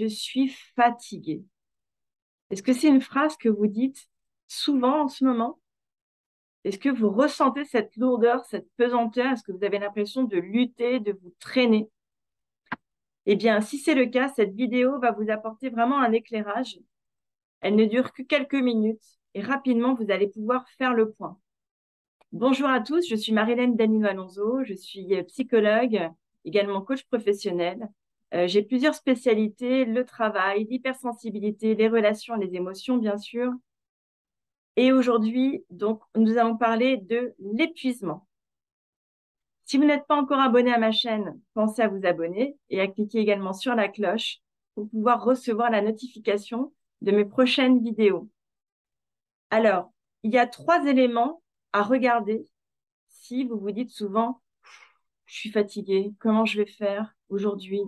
je suis fatiguée. Est-ce que c'est une phrase que vous dites souvent en ce moment? Est-ce que vous ressentez cette lourdeur, cette pesanteur? Est-ce que vous avez l'impression de lutter, de vous traîner? Eh bien, si c'est le cas, cette vidéo va vous apporter vraiment un éclairage. Elle ne dure que quelques minutes et rapidement, vous allez pouvoir faire le point. Bonjour à tous, je suis Marilène Danino-Alonso, je suis psychologue, également coach professionnel. J'ai plusieurs spécialités, le travail, l'hypersensibilité, les relations, les émotions, bien sûr. Et aujourd'hui, donc, nous allons parler de l'épuisement. Si vous n'êtes pas encore abonné à ma chaîne, pensez à vous abonner et à cliquer également sur la cloche pour pouvoir recevoir la notification de mes prochaines vidéos. Alors, il y a 3 éléments à regarder si vous vous dites souvent, je suis fatiguée, comment je vais faire aujourd'hui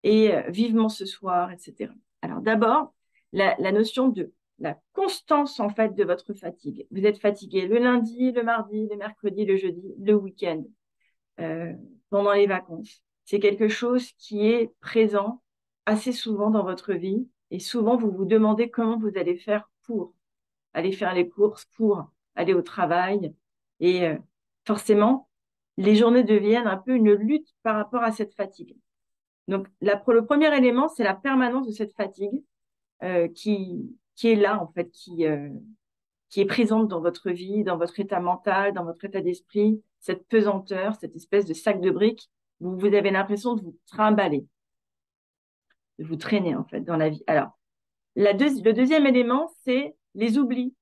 et vivement ce soir, etc. Alors d'abord, la notion de la constance en fait de votre fatigue. Vous êtes fatigué le lundi, le mardi, le mercredi, le jeudi, le week-end, euh, pendant les vacances. C'est quelque chose qui est présent assez souvent dans votre vie et souvent vous vous demandez comment vous allez faire pour aller faire les courses, pour aller au travail. Et forcément, les journées deviennent un peu une lutte par rapport à cette fatigue. Donc, le premier élément, c'est la permanence de cette fatigue qui est là, en fait, qui est présente dans votre vie, dans votre état mental, dans votre état d'esprit, cette pesanteur, cette espèce de sac de briques où vous avez l'impression de vous trimballer, de vous traîner, en fait, dans la vie. Alors, le deuxième élément, c'est les oublis,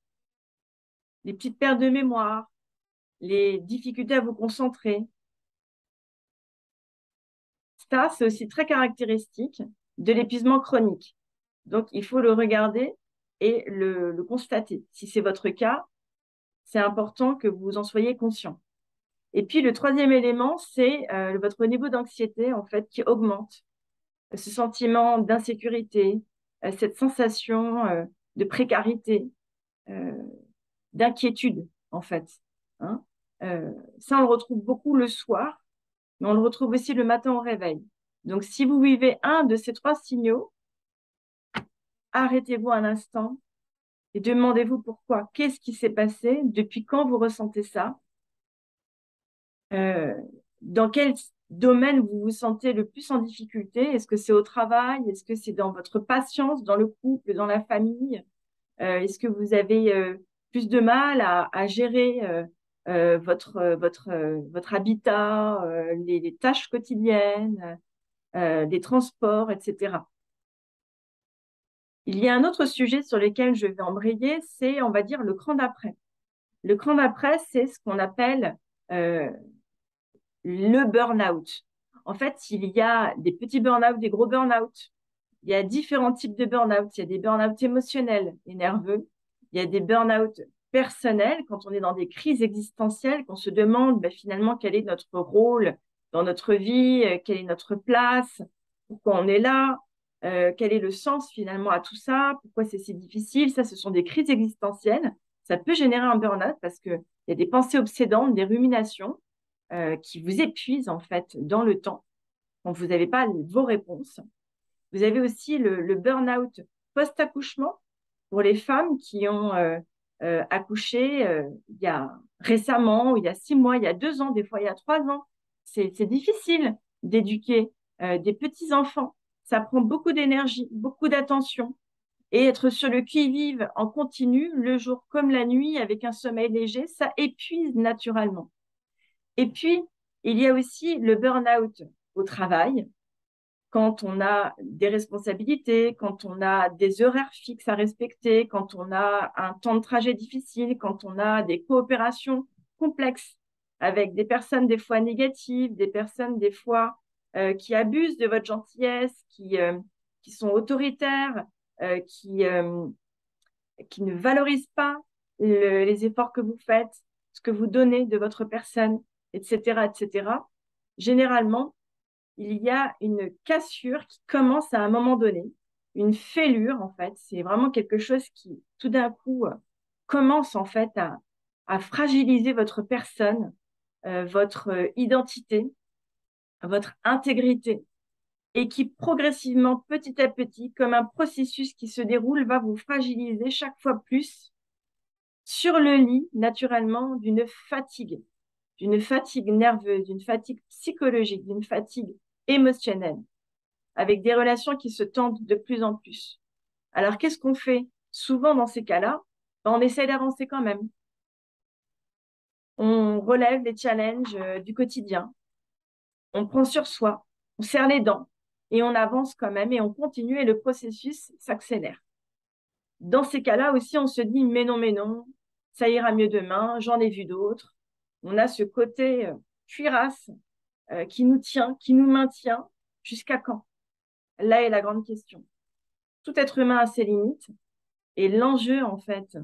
les petites pertes de mémoire, les difficultés à vous concentrer. Ça, c'est aussi très caractéristique de l'épuisement chronique. Donc, il faut le regarder et le constater. Si c'est votre cas, c'est important que vous en soyez conscient. Et puis, le troisième élément, c'est votre niveau d'anxiété, en fait, qui augmente. Ce sentiment d'insécurité, cette sensation de précarité, euh, d'inquiétude, en fait. Hein. Ça, on le retrouve beaucoup le soir, mais on le retrouve aussi le matin au réveil. Donc, si vous vivez un de ces 3 signaux, arrêtez-vous un instant et demandez-vous pourquoi. Qu'est-ce qui s'est passé? Depuis quand vous ressentez ça? Euh, dans quel domaine vous vous sentez le plus en difficulté? Est-ce que c'est au travail? Est-ce que c'est dans votre patience, dans le couple, dans la famille? Est-ce que vous avez plus de mal à gérer votre habitat, les tâches quotidiennes, les transports, etc. Il y a un autre sujet sur lequel je vais embrayer, c'est, on va dire, le cran d'après. Le cran d'après, c'est ce qu'on appelle euh, le burn-out. En fait, il y a des petits burn-out, des gros burn-out. Il y a différents types de burn-out. Il y a des burn-out émotionnels et nerveux. Il y a des burn-out personnels quand on est dans des crises existentielles, qu'on se demande ben, finalement quel est notre rôle dans notre vie, quelle est notre place, pourquoi on est là, quel est le sens finalement à tout ça, pourquoi c'est si difficile. Ça, ce sont des crises existentielles. Ça peut générer un burn-out parce qu'il y a des pensées obsédantes, des ruminations qui vous épuisent en fait dans le temps quand vous n'avez pas vos réponses. Vous avez aussi le burn-out post-accouchement pour les femmes qui ont accouché il y a récemment, il y a 6 mois, il y a 2 ans, des fois il y a 3 ans. C'est difficile d'éduquer des petits-enfants. Ça prend beaucoup d'énergie, beaucoup d'attention. Et être sur le qui-vive en continu, le jour comme la nuit, avec un sommeil léger, ça épuise naturellement. Et puis, il y a aussi le burn-out au travail, quand on a des responsabilités, quand on a des horaires fixes à respecter, quand on a un temps de trajet difficile, quand on a des coopérations complexes avec des personnes des fois négatives, des personnes des fois qui abusent de votre gentillesse, qui sont autoritaires, euh, qui, euh, qui ne valorisent pas les efforts que vous faites, ce que vous donnez de votre personne, etc., etc. Généralement, il y a une cassure qui commence à un moment donné, une fêlure en fait. C'est vraiment quelque chose qui, tout d'un coup, commence en fait à fragiliser votre personne, votre identité, votre intégrité. et qui progressivement, petit à petit, comme un processus qui se déroule, va vous fragiliser chaque fois plus sur le lit, naturellement, d'une fatigue nerveuse, d'une fatigue psychologique, d'une fatigue émotionnelle, avec des relations qui se tendent de plus en plus. Alors, qu'est-ce qu'on fait souvent dans ces cas-là? Ben, on essaie d'avancer quand même. On relève les challenges du quotidien. On prend sur soi, on serre les dents et on avance quand même et on continue et le processus s'accélère. Dans ces cas-là aussi, on se dit, mais non, ça ira mieux demain, j'en ai vu d'autres. On a ce côté cuirasse qui nous tient, qui nous maintient jusqu'à quand? Là est la grande question. Tout être humain a ses limites et l'enjeu, en fait,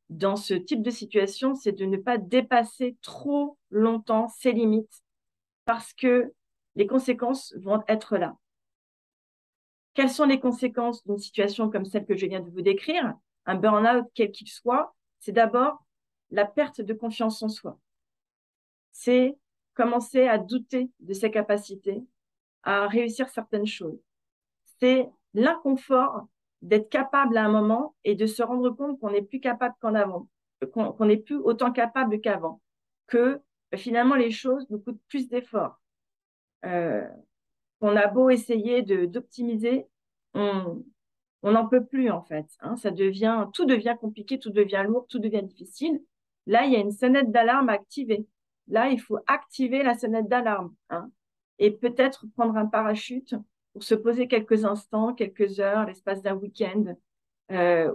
dans ce type de situation, c'est de ne pas dépasser trop longtemps ses limites parce que les conséquences vont être là. Quelles sont les conséquences d'une situation comme celle que je viens de vous décrire? Un burn-out, quel qu'il soit, c'est d'abord la perte de confiance en soi. C'est commencer à douter de ses capacités, à réussir certaines choses. C'est l'inconfort d'être capable à un moment et de se rendre compte qu'on n'est plus capable qu'en avant, qu'on n'est plus autant capable qu'avant, que finalement les choses nous coûtent plus d'efforts. On a beau essayer d'optimiser, on n'en peut plus en fait. Hein. Tout devient compliqué, tout devient lourd, tout devient difficile. Là, il y a une sonnette d'alarme à activer. Là, il faut activer la sonnette d'alarme, hein, et peut-être prendre un parachute pour se poser quelques instants, quelques heures, l'espace d'un week-end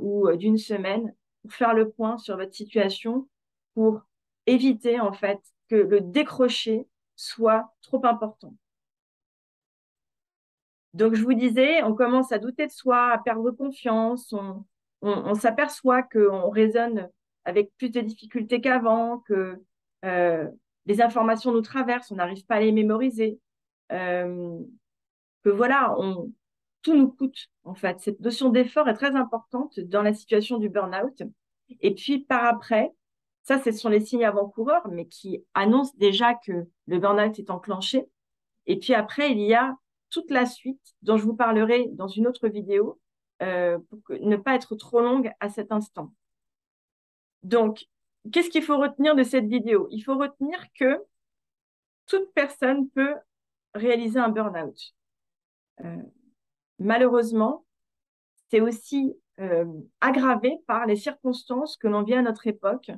ou d'une semaine, pour faire le point sur votre situation, pour éviter en fait que le décrocher soit trop important. Donc, je vous disais, on commence à douter de soi, à perdre confiance, on s'aperçoit qu'on raisonne avec plus de difficultés qu'avant, que les informations nous traversent, on n'arrive pas à les mémoriser, euh, que voilà, tout nous coûte, en fait. Cette notion d'effort est très importante dans la situation du burn-out. Et puis, par après, ça, ce sont les signes avant-coureurs, mais qui annoncent déjà que le burn-out est enclenché. Et puis après, il y a toute la suite dont je vous parlerai dans une autre vidéo ne pas être trop longue à cet instant. Donc, qu'est-ce qu'il faut retenir de cette vidéo? Il faut retenir que toute personne peut réaliser un burn-out. Malheureusement, c'est aussi aggravé par les circonstances que l'on vit à notre époque,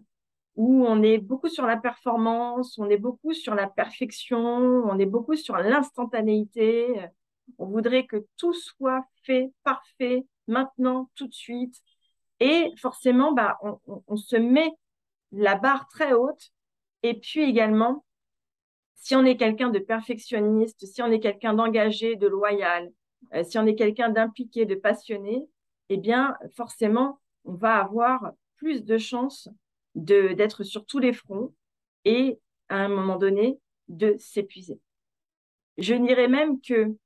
où on est beaucoup sur la performance, on est beaucoup sur la perfection, on est beaucoup sur l'instantanéité. On voudrait que tout soit fait, parfait, maintenant, tout de suite. Et forcément, bah, on se met la barre très haute. Et puis également, si on est quelqu'un de perfectionniste, si on est quelqu'un d'engagé, de loyal, si on est quelqu'un d'impliqué, de passionné, eh bien, forcément, on va avoir plus de chances d'être sur tous les fronts et, à un moment donné, de s'épuiser. Je dirais même que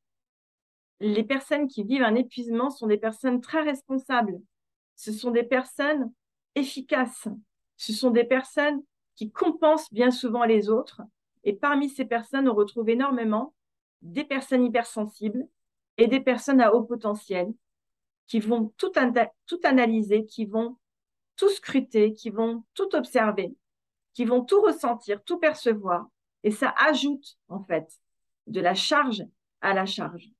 les personnes qui vivent un épuisement sont des personnes très responsables. Ce sont des personnes efficaces. Ce sont des personnes qui compensent bien souvent les autres. Et parmi ces personnes, on retrouve énormément des personnes hypersensibles et des personnes à haut potentiel qui vont tout analyser, qui vont tout scruter, qui vont tout observer, qui vont tout ressentir, tout percevoir. Et ça ajoute, en fait, de la charge à la charge.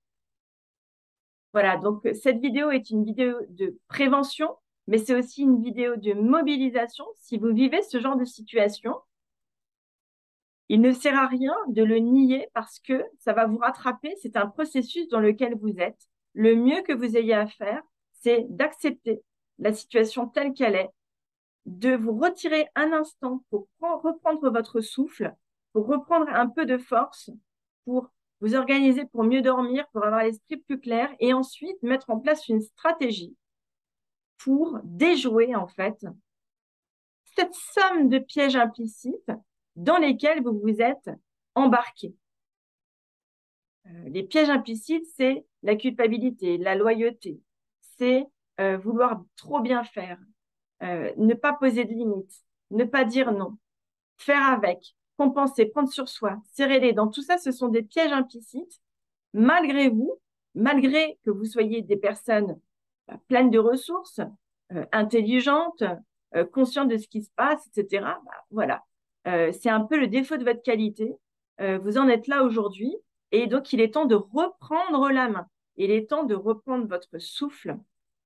Voilà, donc cette vidéo est une vidéo de prévention, mais c'est aussi une vidéo de mobilisation. Si vous vivez ce genre de situation, il ne sert à rien de le nier parce que ça va vous rattraper. C'est un processus dans lequel vous êtes. Le mieux que vous ayez à faire, c'est d'accepter la situation telle qu'elle est, de vous retirer un instant pour reprendre votre souffle, pour reprendre un peu de force, pour vous organiser pour mieux dormir, pour avoir l'esprit plus clair et ensuite mettre en place une stratégie pour déjouer en fait cette somme de pièges implicites dans lesquels vous vous êtes embarqué. Les pièges implicites, c'est la culpabilité, la loyauté, c'est vouloir trop bien faire, ne pas poser de limites, ne pas dire non, faire avec, compenser, prendre sur soi, serrer les dents. Tout ça, ce sont des pièges implicites. Malgré vous, malgré que vous soyez des personnes pleines de ressources, intelligentes, conscientes de ce qui se passe, etc., bah, voilà. C'est un peu le défaut de votre qualité. Vous en êtes là aujourd'hui. Et donc, il est temps de reprendre la main. Il est temps de reprendre votre souffle,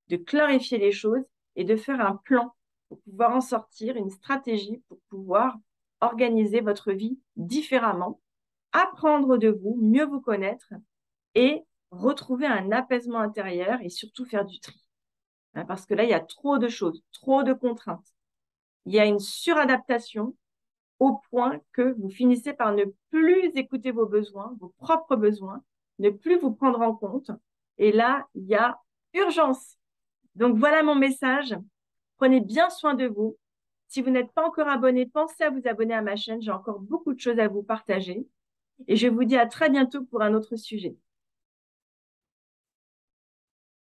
de clarifier les choses et de faire un plan pour pouvoir en sortir, une stratégie pour pouvoir organiser votre vie différemment, apprendre de vous, mieux vous connaître et retrouver un apaisement intérieur et surtout faire du tri. Parce que là, il y a trop de choses, trop de contraintes. Il y a une suradaptation au point que vous finissez par ne plus écouter vos besoins, vos propres besoins, ne plus vous prendre en compte. Et là, il y a urgence. Donc voilà mon message. Prenez bien soin de vous. Si vous n'êtes pas encore abonné, pensez à vous abonner à ma chaîne. J'ai encore beaucoup de choses à vous partager. Et je vous dis à très bientôt pour un autre sujet.